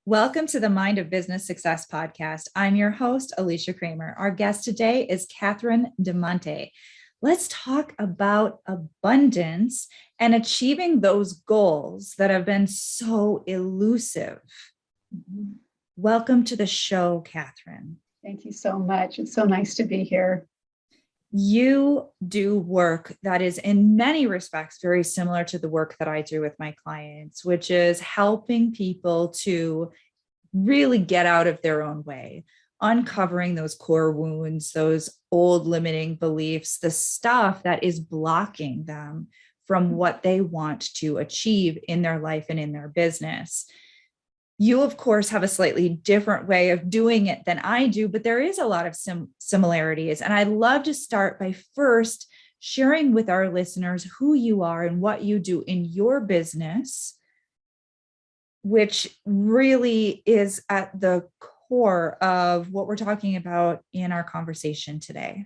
Welcome to the Mind of Business Success podcast. I'm your host, Alicia Kramer. Our guest today is Catherine DeMonte. Let's talk about abundance and achieving those goals that have been so elusive. Welcome to the show, Catherine. Thank you so much. It's so nice to be here. You do work that is in many respects very similar to the work that I do with my clients, which is helping people to really get out of their own way, uncovering those core wounds, those old limiting beliefs, the stuff that is blocking them from what they want to achieve in their life and in their business. You, of course, have a slightly different way of doing it than I do, but there is a lot of similarities. And I'd love to start by first sharing with our listeners who you are and what you do in your business, which really is at the core of what we're talking about in our conversation today.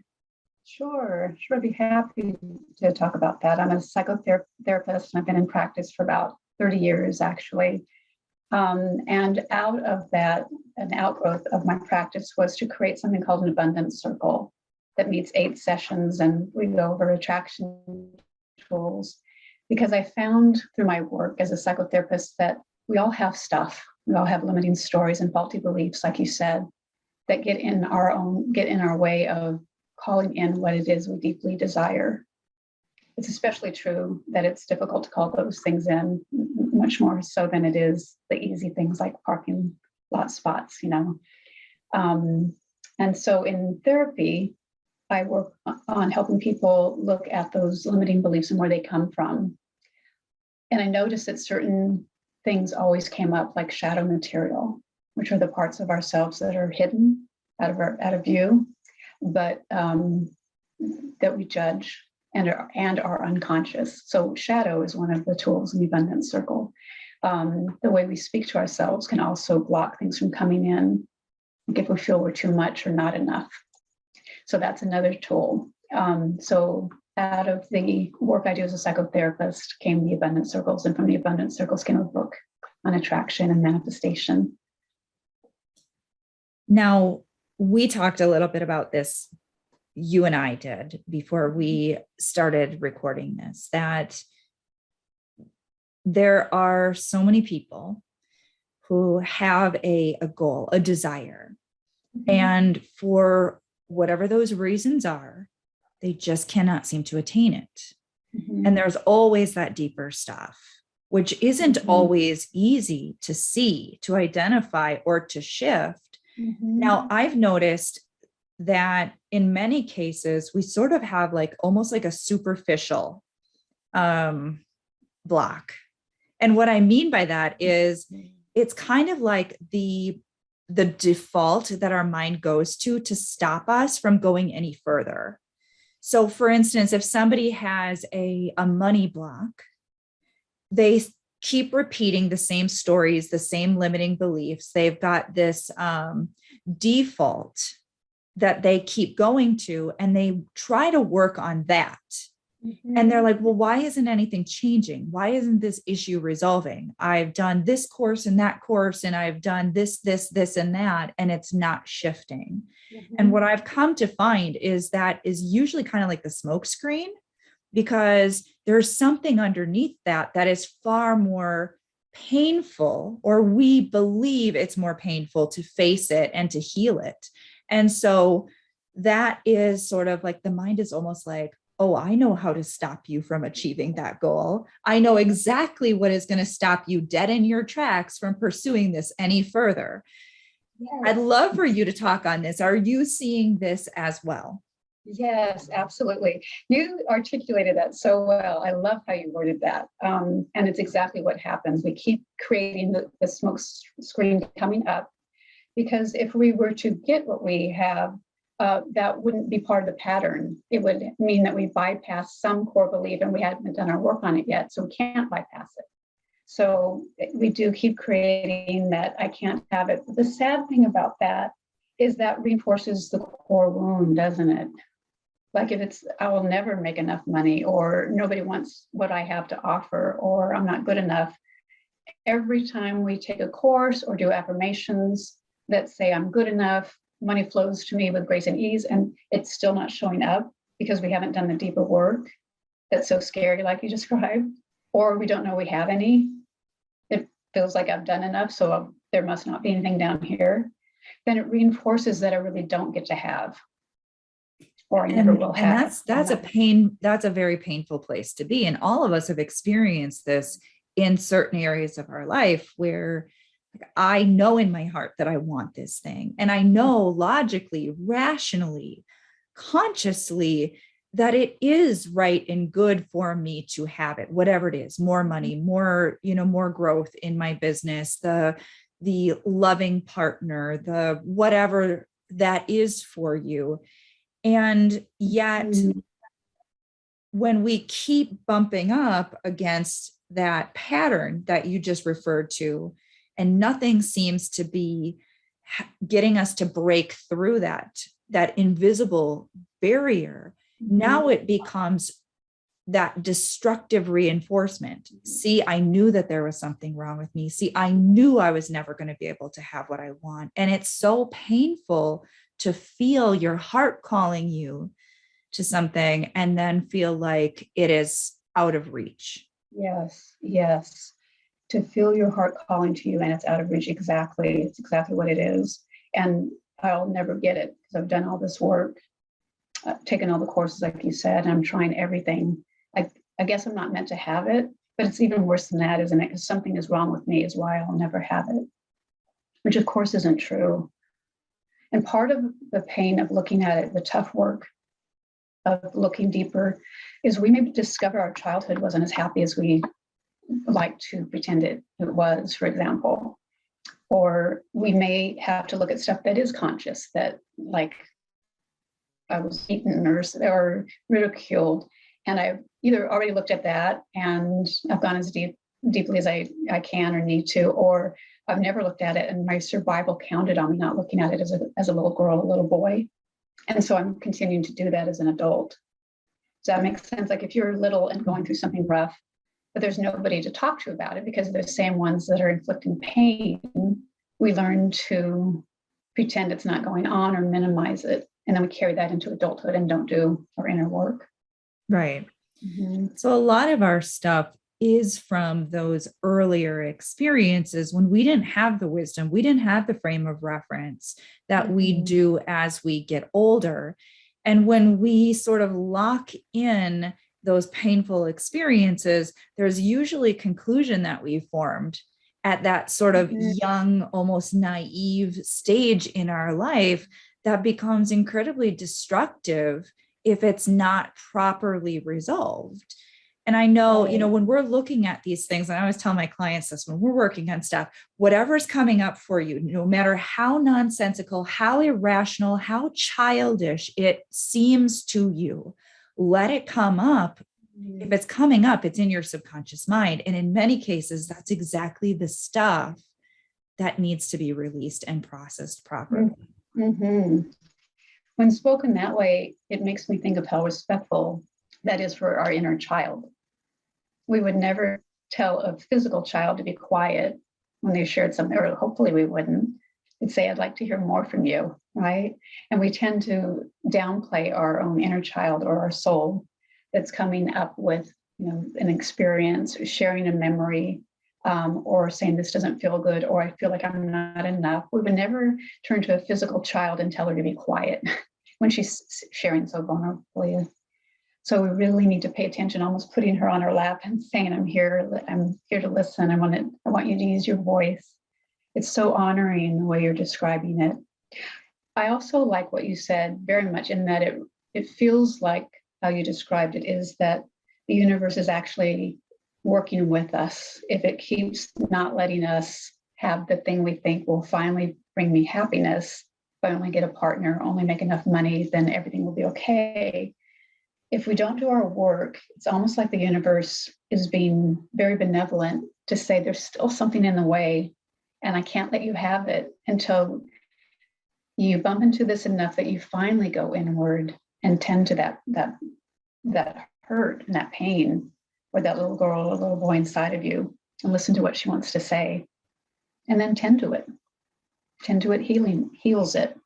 Sure. I'd be happy to talk about that. I'm a psychotherapist, and I've been in practice for about 30 years, actually. And out of that, an outgrowth of my practice was to create something called an abundance circle that meets 8 sessions, and we go over attraction tools. Because I found through my work as a psychotherapist that we all have stuff. We all have limiting stories and faulty beliefs, like you said, that get in our way of calling in what it is we deeply desire. It's especially true that it's difficult to call those things in, much more so than it is the easy things like parking lot spots, And so in therapy, I work on helping people look at those limiting beliefs and where they come from. And I noticed that certain things always came up, like shadow material, which are the parts of ourselves that are hidden out of view, but that we judge and are unconscious. So shadow is one of the tools in the abundance circle. The way we speak to ourselves can also block things from coming in, like if we feel we're too much or not enough. So that's another tool. So out of the work I do as a psychotherapist came the abundance circles, and from the abundance circles came a book on attraction and manifestation. Now, we talked a little bit about this, you and I did, before we started recording this, that there are so many people who have a goal, a desire, and for whatever those reasons are, they just cannot seem to attain it. And there's always that deeper stuff, which isn't always easy to see, to identify, or to shift. Now, I've noticed that in many cases, we sort of have almost like a superficial block. And what I mean by that is it's kind of like the default that our mind goes to stop us from going any further. So for instance, if somebody has a money block, they keep repeating the same stories, the same limiting beliefs. They've got this default that they keep going to, and they try to work on that. And they're like, well, why isn't anything changing? Why isn't this issue resolving? I've done this course and that course, and I've done this, and that, and it's not shifting. And what I've come to find is that is usually kind of like the smoke screen, because there's something underneath that is far more painful, or we believe it's more painful to face it and to heal it. And so that is sort of like the mind is almost like, oh, I know how to stop you from achieving that goal. I know exactly what is going to stop you dead in your tracks from pursuing this any further. Yes. I'd love for you to talk on this. Are you seeing this as well? Yes, absolutely. You articulated that so well. I love how you worded that. And it's exactly what happens. We keep creating the smoke screen coming up, because if we were to get what we have, that wouldn't be part of the pattern. It would mean that we bypass some core belief, and we haven't done our work on it yet, so we can't bypass it. So we do keep creating that I can't have it. But the sad thing about that is that reinforces the core wound, doesn't it? Like if it's, I will never make enough money, or nobody wants what I have to offer, or I'm not good enough. every time we take a course or do affirmations that say I'm good enough, money flows to me with grace and ease, and it's still not showing up because we haven't done the deeper work that's so scary, like you described, or we don't know we have any. It feels like I've done enough, so there must not be anything down here. Then it reinforces that I really don't get to have, or I never will and have. that's a very painful place to be. And all of us have experienced this in certain areas of our life where, like, I know in my heart that I want this thing. And I know logically, rationally, consciously that it is right and good for me to have it, whatever it is, more money, more, more growth in my business, the loving partner, the whatever that is for you. And yet, when we keep bumping up against that pattern that you just referred to, and nothing seems to be getting us to break through that invisible barrier, now it becomes that destructive reinforcement. See, I knew that there was something wrong with me. See, I knew I was never going to be able to have what I want. And it's so painful to feel your heart calling you to something and then feel like it is out of reach. Yes. To feel your heart calling to you and it's out of reach. Exactly. It's exactly what it is. And I'll never get it because I've done all this work, taken all the courses, like you said, and I'm trying everything. I guess I'm not meant to have it, but it's even worse than that, isn't it? Because something is wrong with me is why I'll never have it, which of course isn't true. And part of the pain of looking at it, the tough work of looking deeper, is we maybe discover our childhood wasn't as happy as we like to pretend it was, for example. Or we may have to look at stuff that is conscious, that like I was beaten or ridiculed. And I've either already looked at that and I've gone as deeply as I can or need to, or I've never looked at it and my survival counted on me not looking at it as a little girl, a little boy. And so I'm continuing to do that as an adult. Does that make sense? Like if you're little and going through something rough, but there's nobody to talk to about it because they're the same ones that are inflicting pain, we learn to pretend it's not going on or minimize it. And then we carry that into adulthood and don't do our inner work. Right. Mm-hmm. So a lot of our stuff is from those earlier experiences when we didn't have the wisdom, we didn't have the frame of reference that we do as we get older. And when we sort of lock in those painful experiences, there's usually a conclusion that we formed at that sort of young, almost naive stage in our life that becomes incredibly destructive if it's not properly resolved. And I know, when we're looking at these things, and I always tell my clients this when we're working on stuff, whatever's coming up for you, no matter how nonsensical, how irrational, how childish it seems to you, let it come up. If it's coming up, it's in your subconscious mind. And in many cases, that's exactly the stuff that needs to be released and processed properly. Mm-hmm. When spoken that way, it makes me think of how respectful that is for our inner child. We would never tell a physical child to be quiet when they shared something, or hopefully we wouldn't. We'd say, I'd like to hear more from you, right? And we tend to downplay our own inner child or our soul that's coming up with, an experience, sharing a memory, or saying this doesn't feel good, or I feel like I'm not enough. We would never turn to a physical child and tell her to be quiet when she's sharing so vulnerably. So we really need to pay attention, almost putting her on her lap and saying, I'm here to listen. I want you to use your voice. It's so honoring the way you're describing it. I also like what you said very much in that it feels like how you described it is that the universe is actually working with us. If it keeps not letting us have the thing we think will finally bring me happiness, if I only get a partner, only make enough money, then everything will be okay. If we don't do our work, it's almost like the universe is being very benevolent to say there's still something in the way and I can't let you have it until you bump into this enough that you finally go inward and tend to that hurt and that pain or that little girl or little boy inside of you and listen to what she wants to say, and then tend to it. Tend to it, heals it.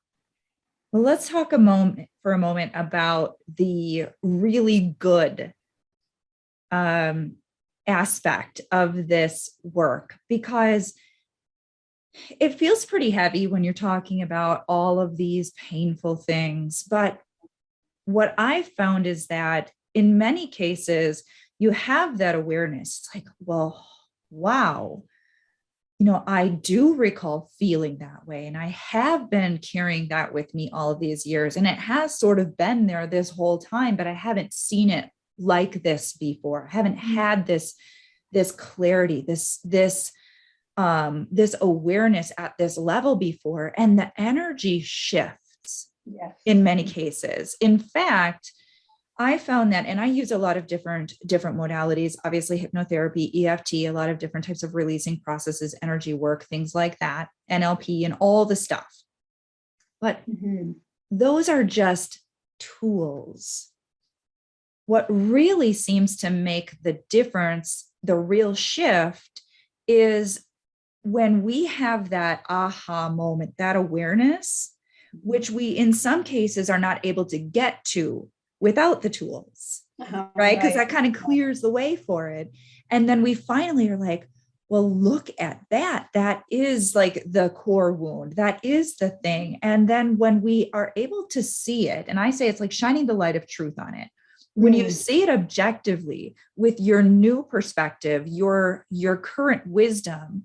Well, let's talk for a moment about the really good aspect of this work, because it feels pretty heavy when you're talking about all of these painful things. But what I've found is that in many cases, you have that awareness. It's like, well, wow, I do recall feeling that way. And I have been carrying that with me all of these years. And it has sort of been there this whole time, but I haven't seen it like this before. I haven't had this clarity, this awareness at this level before. And the energy shifts in many cases. In fact, I found that, and I use a lot of different modalities, obviously hypnotherapy, EFT, a lot of different types of releasing processes, energy work, things like that, NLP, and all the stuff. But those are just tools. What really seems to make the difference, the real shift, is when we have that aha moment, that awareness, which we in some cases are not able to get to without the tools, right? Because that kind of clears the way for it. And then we finally are like, well, look at that. That is like the core wound. That is the thing. And then when we are able to see it, and I say it's like shining the light of truth on it. When you see it objectively with your new perspective, your current wisdom,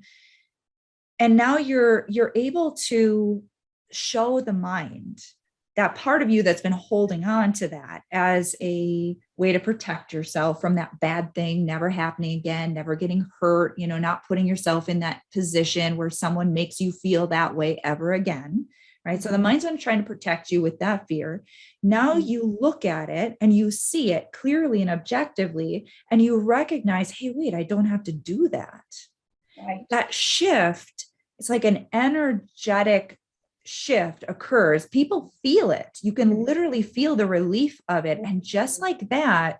and now you're able to show the mind, that part of you that's been holding on to that as a way to protect yourself from that bad thing never happening again, never getting hurt, not putting yourself in that position where someone makes you feel that way ever again, right? So the mind's been trying to protect you with that fear. Now you look at it and you see it clearly and objectively, and you recognize, hey, wait, I don't have to do that. Right. That shift, it's like an energetic shift occurs. People feel it. You can literally feel the relief of it. And just like that,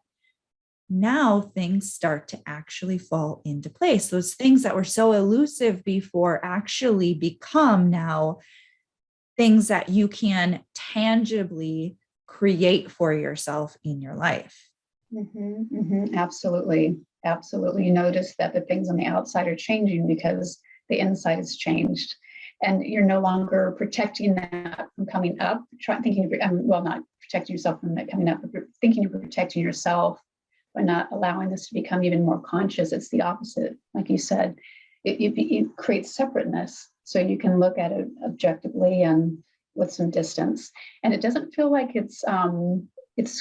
now things start to actually fall into place. Those things that were so elusive before actually become now things that you can tangibly create for yourself in your life. Absolutely. Absolutely. You notice that the things on the outside are changing because the inside has changed. And you're no longer protecting that from coming up, not protecting yourself from that coming up, but thinking you're protecting yourself by not allowing this to become even more conscious. It's the opposite. Like you said, it creates separateness. So you can look at it objectively and with some distance. And it doesn't feel like it's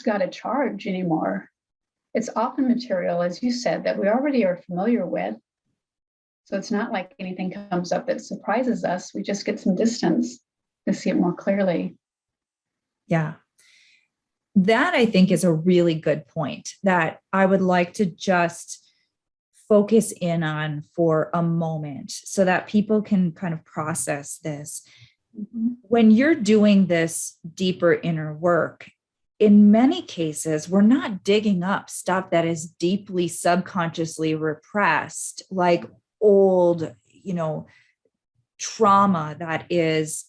got a charge anymore. It's often material, as you said, that we already are familiar with. So it's not like anything comes up that surprises us. We just get some distance to see it more clearly. Yeah. That, I think, is a really good point that I would like to just focus in on for a moment so that people can kind of process this. When you're doing this deeper inner work, in many cases, we're not digging up stuff that is deeply subconsciously repressed, like old, trauma that is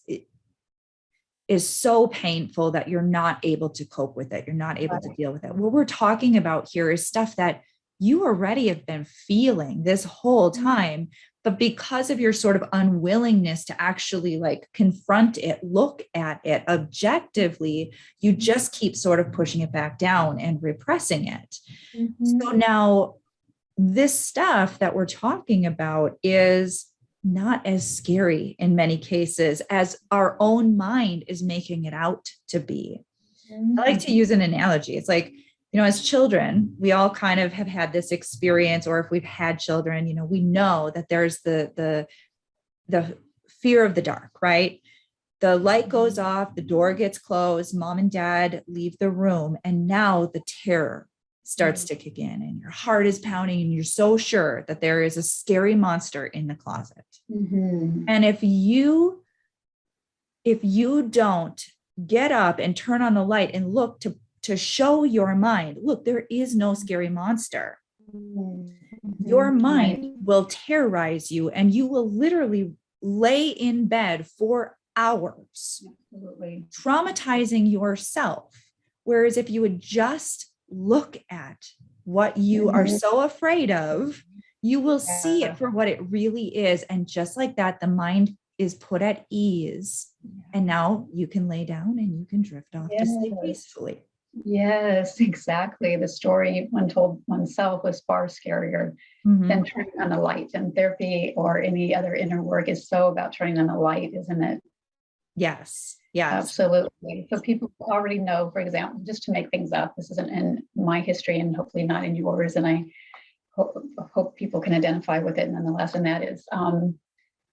so painful that you're not able to cope with it. You're not able to deal with it. What we're talking about here is stuff that you already have been feeling this whole time, but because of your sort of unwillingness to actually like confront it, look at it objectively, you just keep sort of pushing it back down and repressing it. So now this stuff that we're talking about is not as scary in many cases as our own mind is making it out to be. I like to use an analogy. It's like, as children, we all kind of have had this experience, or if we've had children, we know that there's the fear of the dark, right? The light goes off, the door gets closed, mom and dad leave the room, and now the terror starts to kick in and your heart is pounding and you're so sure that there is a scary monster in the closet. And if you don't get up and turn on the light and look to show your mind, look, there is no scary monster. your Right. mind will terrorize you and you will literally lay in bed for hours, Absolutely. traumatizing yourself. Whereas if you would just look at what you are so afraid of, you will see it for what it really is. And just like that, the mind is put at ease. And now you can lay down and you can drift off to sleep peacefully. Yes, exactly. The story when told oneself was far scarier than turning on a light. And therapy or any other inner work is so about turning on a light, isn't it? Yes. Yes. Absolutely. So people already know, for example, just to make things up, this isn't in my history and hopefully not in yours. And I hope people can identify with it nonetheless. And that is,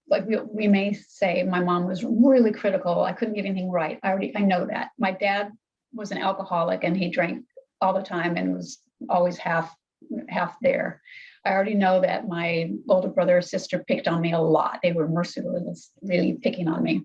like we may say my mom was really critical. I couldn't get anything right. I know that. My dad was an alcoholic and he drank all the time and was always half there. I already know that my older brother or sister picked on me a lot. They were merciless, really picking on me.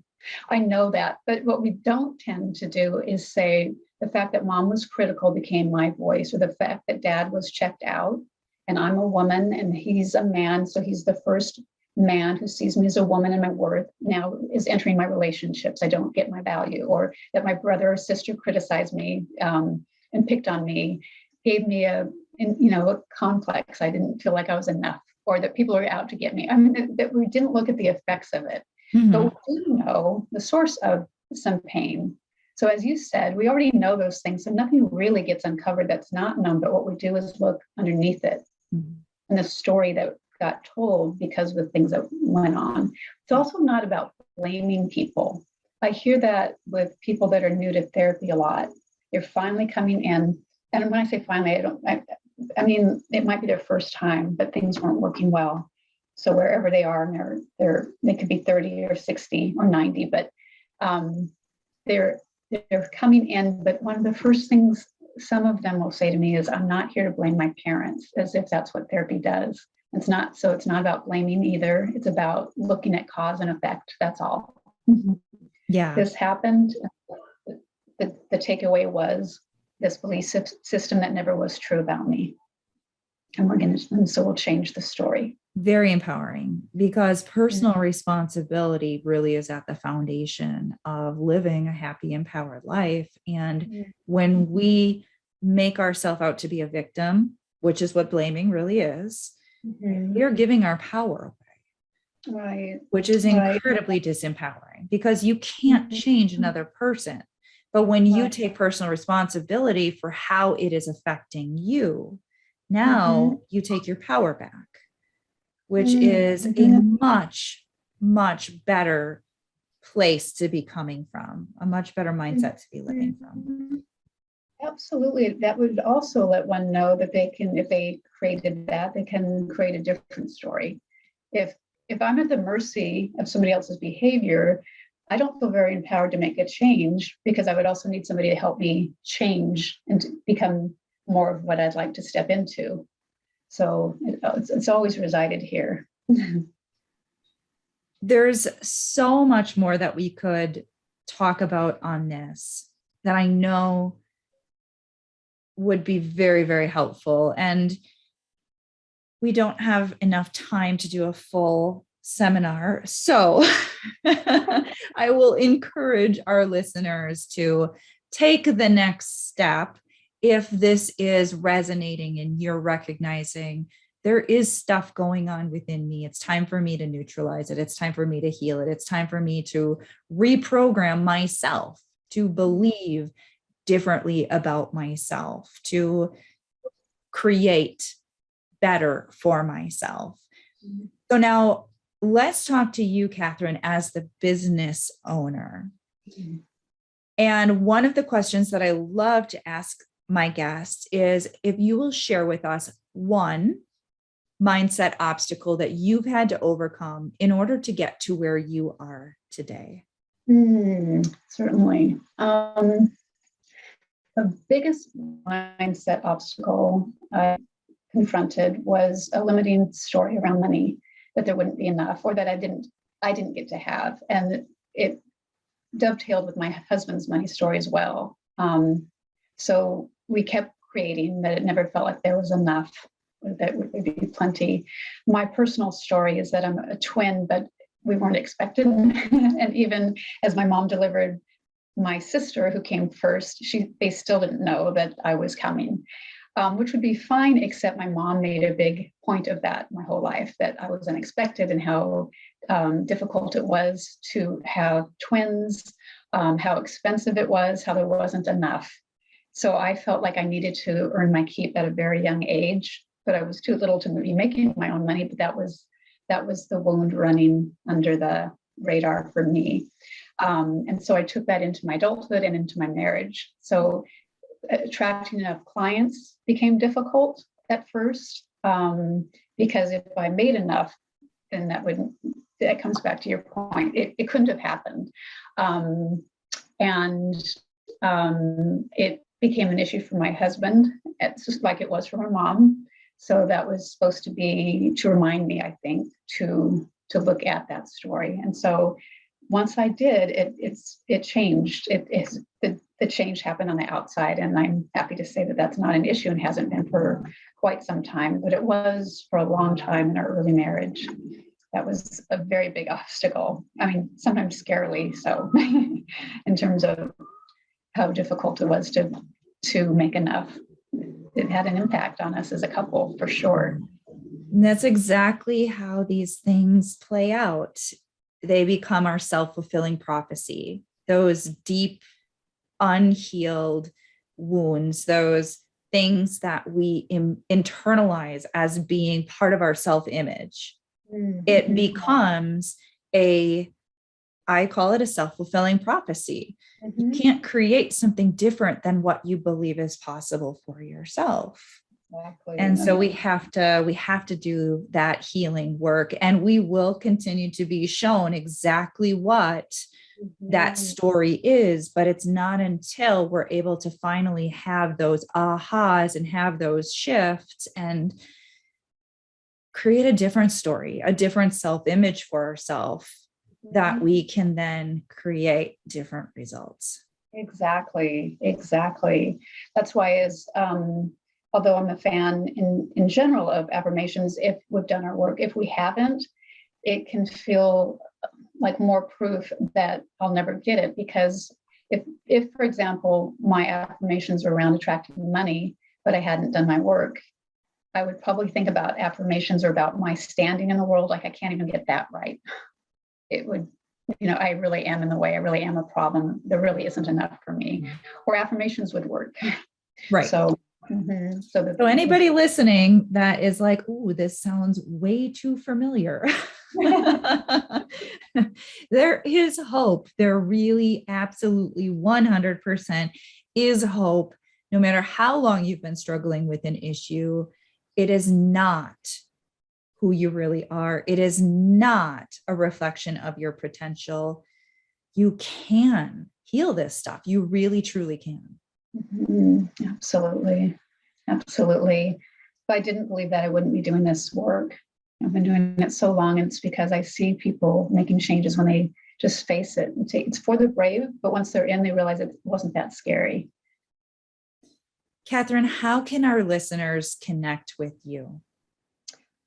I know that. But what we don't tend to do is say the fact that mom was critical became my voice, or the fact that dad was checked out and I'm a woman and he's a man. So he's the first man who sees me as a woman and my worth now is entering my relationships. I don't get my value, or that my brother or sister criticized me and picked on me, gave me a complex. I didn't feel like I was enough, or that people are out to get me. I mean, that we didn't look at the effects of it, but we do know the source of some pain. So as you said, we already know those things. So nothing really gets uncovered that's not known, but what we do is look underneath it. And the story that got told because of the things that went on. It's also not about blaming people. I hear that with people that are new to therapy a lot. They're finally coming in. And when I say finally, I mean, it might be their first time, but things weren't working well. So wherever they are, and they could be 30 or 60 or 90, but they're coming in. But one of the first things some of them will say to me is, I'm not here to blame my parents, as if that's what therapy does. It's not about blaming either. It's about looking at cause and effect. That's all. Yeah. This happened. The takeaway was this belief system that never was true about me. And so we'll change the story. Very empowering, because personal responsibility really is at the foundation of living a happy, empowered life. And when we make ourselves out to be a victim, which is what blaming really is, we are giving our power away, right? Which is incredibly disempowering, because you can't change another person. But when you take personal responsibility for how it is affecting you, now you take your power back, which is a much, much better place to be coming from, a much better mindset to be living from. Absolutely. That would also let one know that they can, if they created that, they can create a different story. If I'm at the mercy of somebody else's behavior, I don't feel very empowered to make a change, because I would also need somebody to help me change and to become more of what I'd like to step into. So it's always resided here. There's so much more that we could talk about on this that I know would be very, very helpful. And we don't have enough time to do a full seminar. So I will encourage our listeners to take the next step. If this is resonating and you're recognizing there is stuff going on within me, it's time for me to neutralize it. It's time for me to heal it. It's time for me to reprogram myself to believe differently about myself, to create better for myself. So now let's talk to you, Catherine, as the business owner. And one of the questions that I love to ask my guests is if you will share with us one mindset obstacle that you've had to overcome in order to get to where you are today. Certainly. The biggest mindset obstacle I confronted was a limiting story around money, that there wouldn't be enough, or that I didn't get to have. And it dovetailed with my husband's money story as well. So we kept creating that it never felt like there was enough. that would be plenty. My personal story is that I'm a twin, but we weren't expected. And even as my mom delivered my sister, who came first, they still didn't know that I was coming, which would be fine, except my mom made a big point of that my whole life, that I was unexpected and how difficult it was to have twins, how expensive it was, how there wasn't enough. So I felt like I needed to earn my keep at a very young age, but I was too little to be making my own money. But that was the wound running under the radar for me. And so I took that into my adulthood and into my marriage. So attracting enough clients became difficult at first, because if I made enough, then that comes back to your point. It couldn't have happened. It became an issue for my husband. It's just like it was for my mom. So that was supposed to be to remind me, I think, to look at that story. And so once I did, it changed. The change happened on the outside, and I'm happy to say that that's not an issue and hasn't been for quite some time, but it was for a long time in our early marriage. That was a very big obstacle. I mean, sometimes scarily so, in terms of how difficult it was to make enough. It had an impact on us as a couple, for sure. And that's exactly how these things play out. They become our self-fulfilling prophecy, those deep, unhealed wounds, those things that we internalize as being part of our self-image. Mm-hmm. It becomes I call it a self-fulfilling prophecy. Mm-hmm. You can't create something different than what you believe is possible for yourself. Exactly. And so we have to do that healing work, and we will continue to be shown exactly what that story is, but it's not until we're able to finally have those ahas and have those shifts and create a different story, a different self-image for ourselves, that we can then create different results. Exactly. That's why although I'm a fan in general of affirmations, if we've done our work, if we haven't, it can feel like more proof that I'll never get it. Because if for example, my affirmations were around attracting money, but I hadn't done my work, I would probably think about affirmations or about my standing in the world like I can't even get that right. It would, I really am in the way. I really am a problem. There really isn't enough for me. Or affirmations would work. Right. So anybody listening that is like, "Ooh, this sounds way too familiar." There is hope. There really absolutely 100% is hope. No matter how long you've been struggling with an issue, it is not who you really are. It is not a reflection of your potential. You can heal this stuff. You really, truly can. Mm-hmm. Absolutely. If I didn't believe that, I wouldn't be doing this work. I've been doing it so long, and it's because I see people making changes when they just face it. It's for the brave, but once they're in, they realize it wasn't that scary. Catherine, how can our listeners connect with you?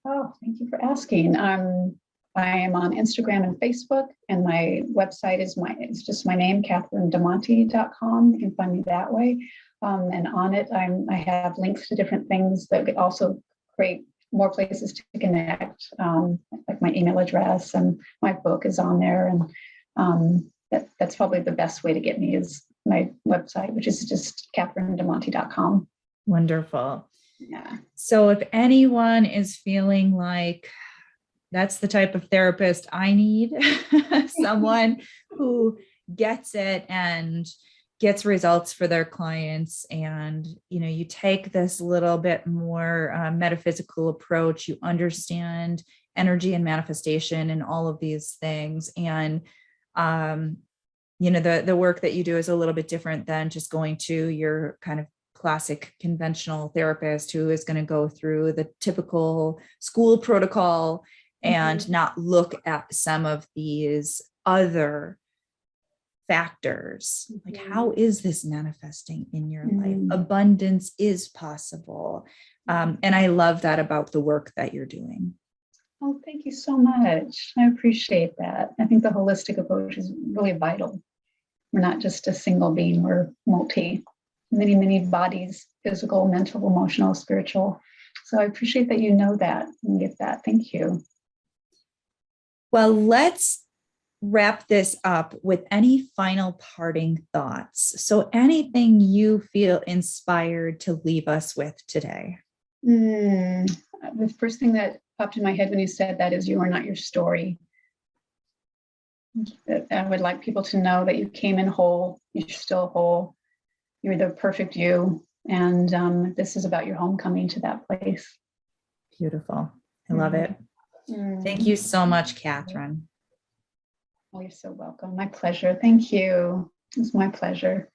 Oh, thank you for asking. I am on Instagram and Facebook, and my website is just my name, CatherineDeMonte.com. You can find me that way. And on it, I have links to different things that could also create more places to connect, like my email address, and my book is on there. And that's probably the best way to get me is my website, which is just CatherineDeMonte.com. Wonderful. Yeah. So if anyone is feeling like that's the type of therapist I need, someone who gets it and gets results for their clients, and you take this little bit more metaphysical approach, you understand energy and manifestation and all of these things, and the work that you do is a little bit different than just going to your kind of classic conventional therapist who is going to go through the typical school protocol and not look at some of these other factors. Like, how is this manifesting in your life? Abundance is possible. And I love that about the work that you're doing. Oh, thank you so much. I appreciate that. I think the holistic approach is really vital. We're not just a single being, we're many bodies, physical, mental, emotional, spiritual. So I appreciate that you know that and get that. Thank you. Well, let's wrap this up with any final parting thoughts. So anything you feel inspired to leave us with today? The first thing that popped in my head when you said that is you are not your story. I would like people to know that you came in whole, you're still whole, you're the perfect you. And this is about your homecoming to that place. Beautiful. I love it. Thank you so much, Catherine. Oh, you're so welcome. My pleasure. Thank you. It's my pleasure.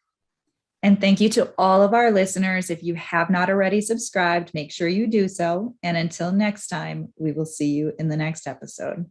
And thank you to all of our listeners. If you have not already subscribed, make sure you do so. And until next time, we will see you in the next episode.